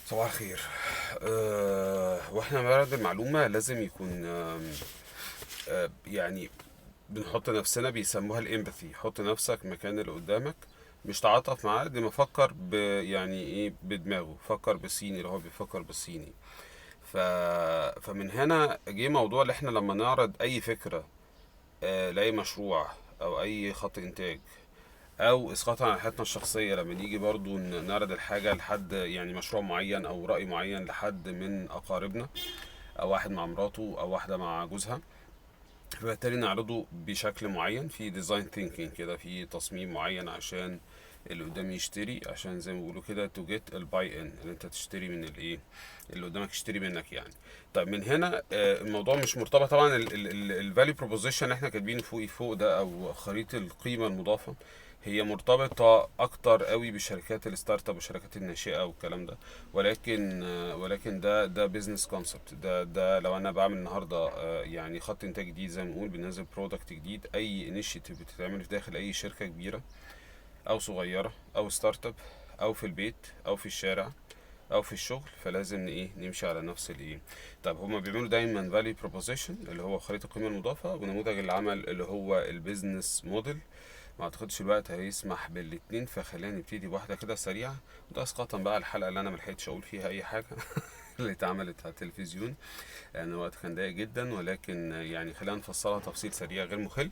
صباح الخير. واحنا بنعرض المعلومة لازم يكون يعني بنحط نفسنا، بيسموها الامباثي. حط نفسك مكان اللي قدامك، مش تعاطف معاه قد ما فكر يعني ايه بدماغه، فكر بالصيني اللي هو بيفكر بالصيني. ف... فمن هنا جه موضوع اللي احنا لما نعرض اي فكرة لأي مشروع او اي خط انتاج، او اسقاطا على حياتنا الشخصيه، لما نيجي برضو نعرض الحاجه لحد، يعني مشروع معين او راي معين لحد من اقاربنا، او واحد مع مراته او واحده مع جوزها. فبالتالي نعرضه بشكل معين، في ديزاين ثينكينج كده، في تصميم معين عشان اللي قدامي يشتري، عشان زي ما بيقولوا كده تو جيت الباي ان، اللي انت تشتري من الايه اللي قدامك يشتري منك يعني. طيب من هنا الموضوع مش مرتبط طبعا. الفاليو بروبوزيشن اللي احنا كاتبينه فوق ده، او خريطة القيمة المضافة، هي مرتبطة اكتر قوي بالشركات الستارت اب والشركات الناشئة والكلام ده. ولكن ده بيزنس كونسبت. ده لو انا بعمل النهارده يعني خط انتاج جديد، زي ما بنقول بننزل برودكت جديد، اي انيشيتيف بتتعمل في داخل اي شركة كبيرة او صغيره او ستارت اب، او في البيت او في الشارع او في الشغل، فلازم نمشي على نفس الايه. طب هما بيعملوا دايما فاليو بروبوزيشن اللي هو خريطه القيمه المضافه، ونموذج العمل اللي هو البيزنس موديل. ما اعتقدش الوقت هيسمح بالاتنين، فخلينا نبتدي بواحده كده سريعه. وده اسقاطا بقى الحلقه اللي انا ملحقتش اقول فيها اي حاجه اللي اتعملت على التلفزيون، لان الوقت كان ضيق جدا. ولكن يعني خلينا نفصلها تفصيل سريع غير مخل.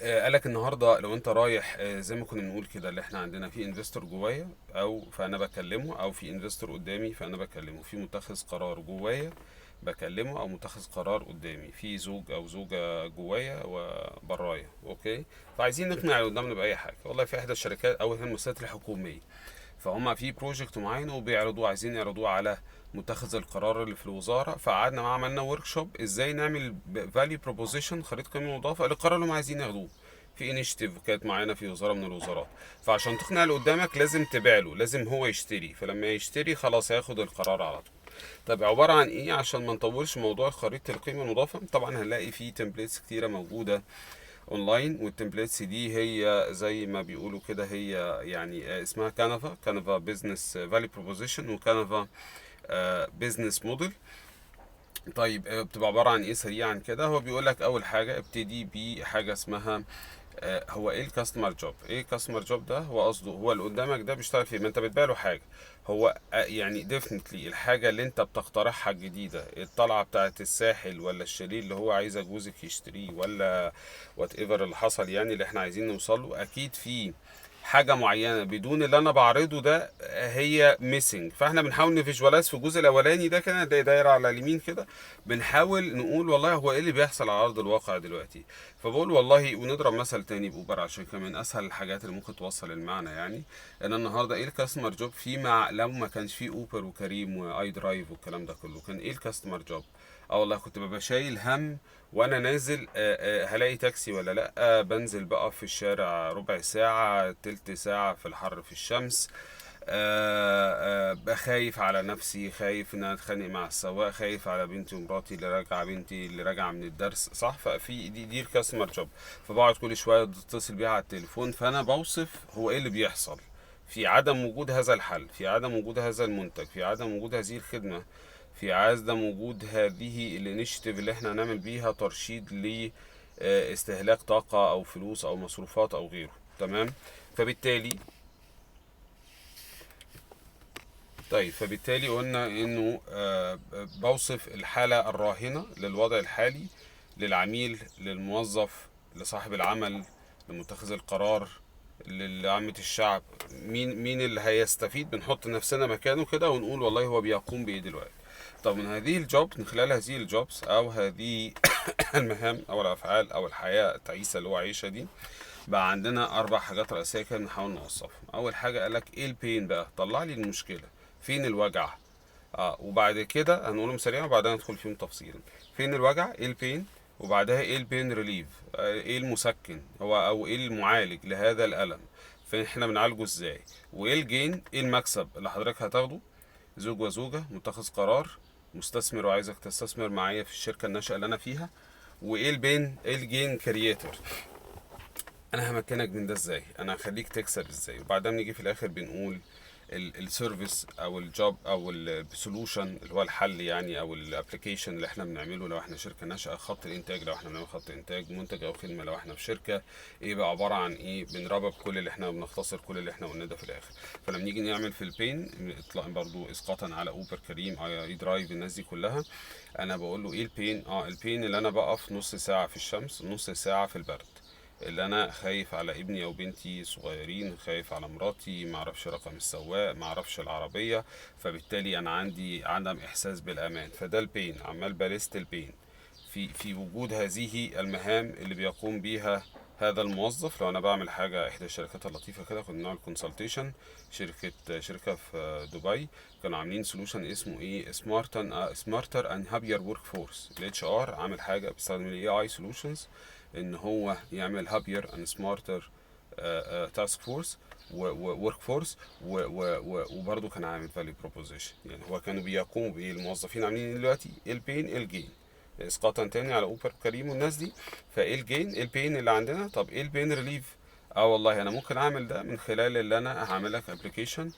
قالك النهارده لو انت رايح، زي ما كنا بنقول كده، اللي احنا عندنا في انفستور جوايا او فانا بكلمه، او في انفستور قدامي فانا بكلمه، في متخذ قرار جوايا بكلمه، او متخذ قرار قدامي، في زوج او زوجة جوايا وبرايا. اوكي. فعايزين نقنع اللي قدامنا باي حاجه. والله في احدى الشركات او المؤسسات الحكوميه، فهم في بروجكت معين وبيعرضوه، عايزين يعرضوه على متخذ القرار اللي في الوزاره. فقعدنا معاه عملنا ورك شوب ازاي نعمل فاليو بروبوزيشن، خريطه قيمه مضافه للقرار اللي هم عايزين ياخدوه في انيشيتيف كانت معانا في وزاره من الوزارات. فعشان تقنع اللي قدامك لازم تبيع له، لازم هو يشتري، فلما يشتري خلاص هياخد القرار على طول. طب عباره عن ايه؟ عشان ما نطولش موضوع خريطه القيمه المضافه، طبعا هنلاقي فيه تمبليتس كتيره موجوده اونلاين. والتمبليتس دي هي زي ما بيقولوا كده، هي يعني اسمها كانفا بزنس فاليو بروبوزيشن، وكانفا بزنس موديل. طيب بتبقى عباره عن ايه سريعا كده؟ هو بيقول لك اول حاجه ابتدي بحاجه اسمها هو ايه الكاستمر جوب. ايه الكاستمر جوب ده؟ هو قصده هو اللي قدامك ده بيشتغل فيه، ما انت بتبيع له حاجه. هو يعني ديفنتلي الحاجه اللي انت بتقترحها الجديده، الطلعه بتاعه الساحل ولا الشاليه اللي هو عايز جوزك يشتريه، ولا وات ايفر اللي حصل، يعني اللي احنا عايزين نوصل له، اكيد في حاجه معينه بدون اللي انا بعرضه ده هي ميسنج. فاحنا بنحاول نفيجوالايز في الجزء الاولاني ده كده، دايره على اليمين كده، بنحاول نقول والله هو ايه اللي بيحصل على ارض الواقع دلوقتي. فبقول والله، ونضرب مثل تاني باوبر عشان كمان اسهل الحاجات اللي ممكن توصل المعنى يعني. ان النهارده ايه الكاستمر جوب في مع لو ما كانش فيه اوبر وكريم واي درايف والكلام ده كله، كان ايه الكاستمر جوب؟ اه والله كنت ببقى شايل هم وانا نازل هلاقي تاكسي ولا لا. بنزل بقى في الشارع ربع ساعة تلت ساعة في الحر في الشمس. بقى خايف على نفسي، خايف ان انا اتخانق مع السواق، خايف على بنتي ومراتي اللي راجعه، بنتي اللي راجعه من الدرس، صح؟ ففي دي الكاستمر جوب. فبقعد كل شويه اتصل بيها على التليفون، فانا بوصف هو ايه اللي بيحصل في عدم وجود هذا الحل، في عدم وجود هذا المنتج، في عدم وجود هذه الخدمه، في عدم وجود هذه الانيشيتيف اللي احنا هنعمل بيها ترشيد لاستهلاك طاقه او فلوس او مصروفات او غيره. تمام. فبالتالي فبالتالي قلنا انه بوصف الحالة الراهنة للوضع الحالي، للعميل، للموظف، لصاحب العمل، لمتخذ القرار، لعامة الشعب. مين اللي هيستفيد؟ بنحط نفسنا مكانه كده ونقول والله هو بيقوم بايه دلوقتي. طب من هذه الجوب، من خلال هذه الجوبس او هذه المهام او الافعال او الحياة التعيسة اللي هو عايشها دي، بقى عندنا اربع حاجات رئيسيه كده بنحاول نوصفهم. اول حاجه قالك ايه البين بقى، طلع لي المشكله، فين الوجع. وبعد كده هنقولهم سريعا وبعدين ندخل فيهم تفصيلا. فين الوجع، ايه البين، وبعدها ايه البين ريليف، ايه المسكن هو او ايه المعالج لهذا الالم، فاحنا بنعالجه ازاي، وايه الجين، ايه المكسب اللي حضرتك هتاخده، زوج وزوجة، متخذ قرار، مستثمر وعايزك تستثمر معايا في الشركة الناشئة اللي أنا فيها، وإيه البين، إيه الجين كرييتور، انا همكنك من ده ازاي، انا هخليك تكسب ازاي. وبعدها بنيجي في الاخر بنقول السيرفيس او الجوب او السولوشن اللي هو الحل يعني، او الابلكيشن اللي احنا بنعمله لو احنا شركه ناشئه، خط الانتاج لو احنا بنعمل خط انتاج، منتج او خدمه لو احنا في شركه، ايه بقى عباره عن ايه. بنربط كل اللي احنا بنختصر كل اللي احنا قلناه ده في الاخر. فلما نيجي نعمل في البين اطلاق برضو اسقاطا على اوبر، كريم، اي درايف، الناس دي كلها، انا بقول له ايه البين. البين اللي انا بقف نص ساعه في الشمس، نص ساعه في البرد، اللي انا خايف على ابني او بنتي صغيرين، خايف على مراتي، ما اعرفش رقم السواق، ما اعرفش العربيه، فبالتالي انا عندي عدم احساس بالامان. فده البين، عمال باليست البين في وجود هذه المهام اللي بيقوم بيها هذا الموظف. لو انا بعمل حاجه، احدى الشركات اللطيفه كده كنا بنعمل كونسلتيشن، شركه في دبي، كانوا عاملين سولوشن اسمه ايه، سمارتر اند هابير ورك فورس. الاتش ار عامل حاجه بيستخدم الاي اي سولوشنز ان هو يعمل هابير اند سمارتر تاسك فورس وورك فورس، وبرضه كان عامل فاليو بروبوزيشن. يعني هو كانوا بيقوموا بايه، الموظفين عاملين دلوقتي البين الجين، اسقاطا تاني على اوبر كريم والناس دي. فايه الجين، البين اللي عندنا. طب ايه البين ريليف؟ والله انا ممكن اعمل ده من خلال اللي انا هعمل لك ابلكيشن.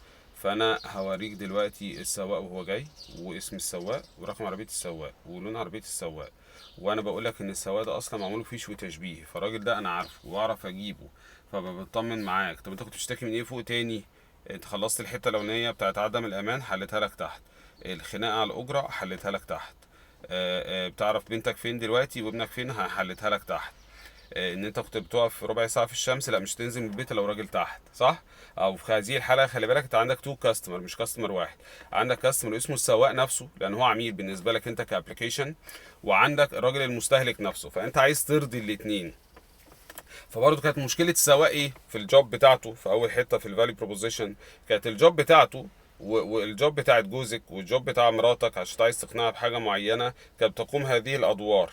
فانا هوريك دلوقتي السواق وهو جاي، واسم السواق، ورقم عربيه السواق، ولون عربيه السواق، وانا بقول لك ان السواق ده اصلا معمول فيه شويه تشبيه، فالراجل ده انا عارفه واعرف اجيبه، فبطمن معاك. طب انت كنت بتشتكي من ايه فوق تاني؟ انت خلصت الحته الاولانيه بتاعت عدم الامان، حلتها لك تحت. الخناقه على الاجره حلتها لك تحت. بتعرف بنتك فين دلوقتي وابنك فين، حلتها لك تحت. ان انت كنت بتقف ربع ساعه في الشمس، لا مش تنزل من البيت لو راجل تحت، صح؟ او في هذه الحاله خلي بالك انت عندك تو كاستمر، مش كاستمر واحد. عندك كاستمر اسمه السواق نفسه لان هو عميل بالنسبه لك انت كابلكيشن، وعندك الراجل المستهلك نفسه، فانت عايز ترضي الاثنين. فبرضه كانت مشكله السواق ايه في الجوب بتاعته، في اول حته في الفاليو بروبوزيشن، كانت الجوب بتاعته والجوب بتاعت جوزك والجوب بتاع مراتك عشان عايز تقنعها بحاجه معينه، كانت تقوم هذه الادوار.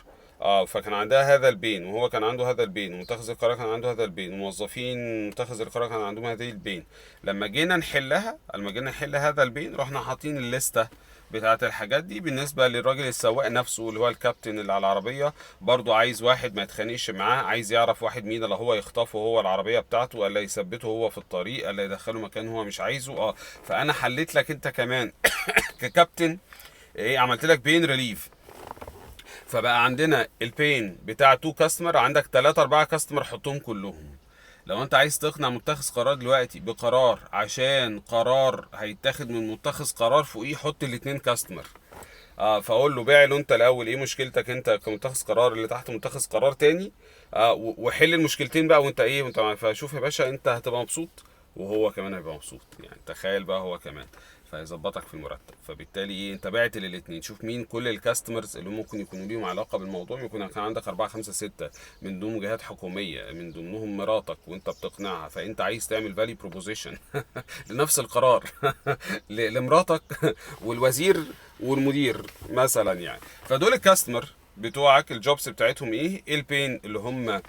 فكان عندها هذا البين، وهو كان عنده هذا البين، ومتخذ القرار كان عنده هذا البين، وموظفين متخذ القرار كان عندهم هذه البين. لما جينا نحل هذا البين، رحنا حاطين الليسته بتاعت الحاجات دي بالنسبة للراجل السواق نفسه اللي هو الكابتن اللي على العربية. برضو عايز واحد ما يتخانقش معاه، عايز يعرف واحد مين اللي هو يخطفه هو العربية بتاعته، ولا يثبته هو في الطريق، ولا يدخله مكان هو مش عايزه. فأنا حليت لك أنت كمان ككابتن، ايه، عملت لك بين ريليف. فبقى عندنا البين بتاع تو كاستمر، عندك 3 4 كاستمر حطهم كلهم. لو انت عايز تقنع متخذ قرار دلوقتي بقرار عشان قرار هيتاخد من متخذ قرار فوقيه، حط الاتنين كاستمر. فاقول له بيع له انت الاول ايه مشكلتك انت كمتخذ قرار اللي تحت متخذ قرار تاني، وحل المشكلتين بقى وانت ايه وانت. فشوف يا باشا انت هتبقى مبسوط وهو كمان هيبقى مبسوط، يعني تخيل بقى هو كمان فهيظبطك في المرتب. فبالتالي ايه، انت بعت للاتنين. شوف مين كل الكاستمرز اللي ممكن يكونوا ليهم علاقه بالموضوع، يكون كان عندك 4 5 6 من ضمنهم جهات حكوميه، من ضمنهم مراتك وانت بتقنعها، فانت عايز تعمل فالي بروبوزيشن لنفس القرار لمراتك والوزير والمدير مثلا يعني. فدول الكاستمر بتوعك الجوبس بتاعتهم ايه البين اللي هم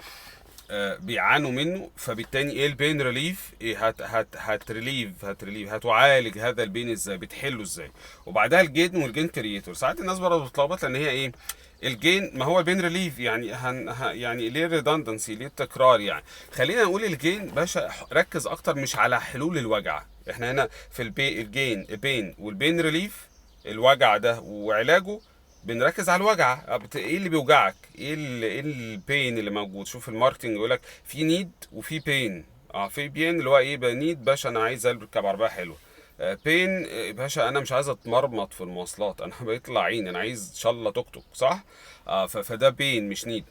بيعانوا منه. فبالتالي ايه البين ريليف، ايه هتريليف هتعالج هذا البين ازاي، بتحله ازاي. وبعدها الجين والجين كرييتور. ساعات الناس برضه بتتلخبط لان هي ايه، الجين ما هو البين ريليف يعني يعني ليه ريدندنسي، ليه التكرار يعني. خلينا نقول الجين باشا ركز اكتر مش على حلول الوجع. احنا هنا في البين والبين ريليف، الوجع ده وعلاجه بنركز على الوجع. ايه اللي بيوجعك، ايه البين اللي موجود. شوف الماركتنج يقول لك في نيد وفي بين. في بين اللي هو ايه بقى، نيد باشا انا عايز اركب عربيه حلوه. بين باشا انا مش عايز اتمرمط في المواصلات، انا بيطلع عيني، انا عايز ان شاء الله توك توك، صح؟ فده بين مش نيد.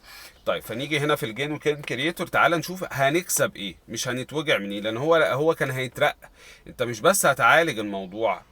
طيب فنيجي هنا في الجين وكان كرييتور، تعال نشوف هنكسب ايه، مش هنتوجع من ايه، لان هو كان هيترقى. انت مش بس هتعالج الموضوع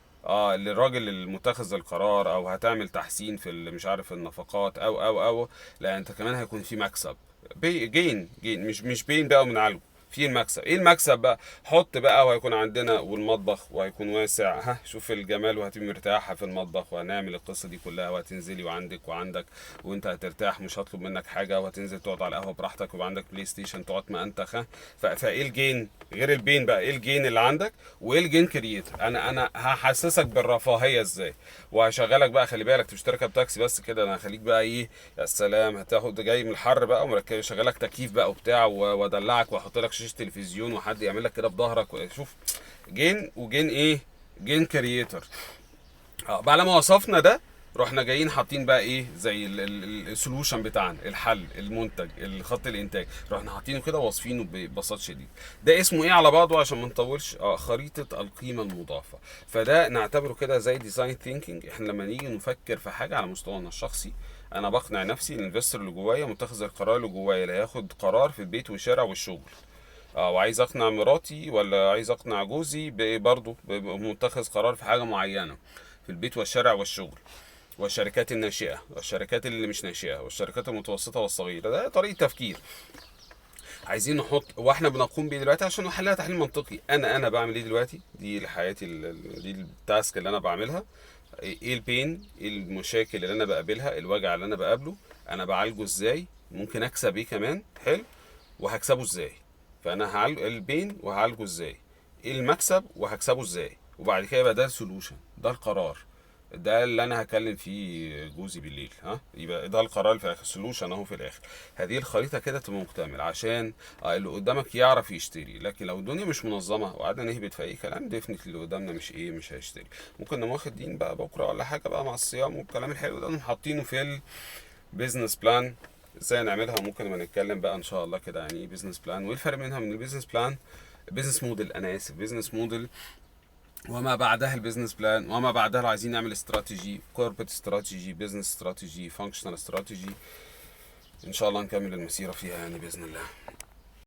للراجل المتخذ القرار، او هتعمل تحسين في مش عارف النفقات او لا، انت كمان هيكون في مكسب. جين مش بين بقى من عالجه في المكسب. ايه المكسب بقى، حط بقى وهيكون عندنا والمطبخ وهيكون واسع. شوف الجمال، وهتبقى مرتاحه في المطبخ، وهنعمل القصه دي كلها، وهتنزلي وعندك وانت هترتاح، مش هطلب منك حاجه، وهتنزل تقعد على القهوه براحتك، ويبقى عندك بلاي ستيشن تقعد ما انت. فايه الجين غير البين بقى، ايه الجين اللي عندك وايه الجين كرييتور. انا هحسسك بالرفاهيه ازاي، وهشغلك بقى. خلي بالك مش تركب تاكسي بس كده، انا هخليك بقى ايه، يا سلام، هتاخد جاي من الحر بقى ومركب، شغلك تكييف بقى وبتاع، وادلعك واحط لك شاشه شاشه تلفزيون وحد يعمل لك كده في ظهرك. شوف، جين وجين ايه، جين كرييتور. بعد ما وصفنا ده، رحنا جايين حاطين بقى ايه زي السولوشن بتاعنا، الحل، المنتج، الخط الانتاج، رحنا حاطينه كده واصفينه ببساطه شديد. ده اسمه ايه على بعضه عشان ما نطولش؟ خريطه القيمه المضافه. فده نعتبره كده زي ديزاين ثينكينج. احنا لما نيجي نفكر في حاجه على مستوانا الشخصي، انا بقنع نفسي، الانفستور اللي جوايا، متخذ القرار اللي جوايا، اللي هياخد قرار في البيت والشارع والشغل، وعايز اقنع مراتي ولا عايز اقنع جوزي، برضه متخذ قرار في حاجه معينه في البيت والشارع والشغل، والشركات الناشئه والشركات اللي مش ناشئه والشركات المتوسطه والصغيره. ده طريقه تفكير عايزين نحط واحنا بنقوم بيه دلوقتي عشان نحلها تحليل منطقي. انا بعمل ايه دلوقتي؟ دي حياتي، دي التاسك اللي انا بعملها. ايه البين، ايه المشاكل اللي انا بقابلها، الوجع اللي انا بقابله، انا بعالجه ازاي، ممكن اكسب ايه كمان، حلو، وهكسبه ازاي. فانا هعالج البين وهعالجه ازاي، ايه المكسب وهكسبه ازاي، وبعد كده يبقى ده السولوشن، ده القرار، ده اللي انا هكلم فيه جوزي بالليل. يبقى ده القرار في الاخر، السولوشن اهو في الاخر. هذه الخريطه كده تبقى مكتمل عشان اللي قدامك يعرف يشتري. لكن لو الدنيا مش منظمه وقعدنا نهبط في اي كلام، ديفنتلي اللي قدامنا مش هيشتري. ممكن نقوم واخد دين بقى بكره ولا حاجه بقى مع الصيام والكلام الحلو ده، حاطينه في البيزنس بلان، ازاي نعملها. ممكن نبقى نتكلم بقى ان شاء الله كده يعني ايه بيزنس بلان، وايه الفرق منها من البيزنس بلان، بيزنس موديل، انا اسف، بيزنس موديل، وما بعدها البيزنس بلان، وما بعدها لو عايزين نعمل استراتيجي، كوربريت استراتيجي، بيزنس استراتيجي، فانكشنال استراتيجي. ان شاء الله نكمل المسيره فيها يعني باذن الله.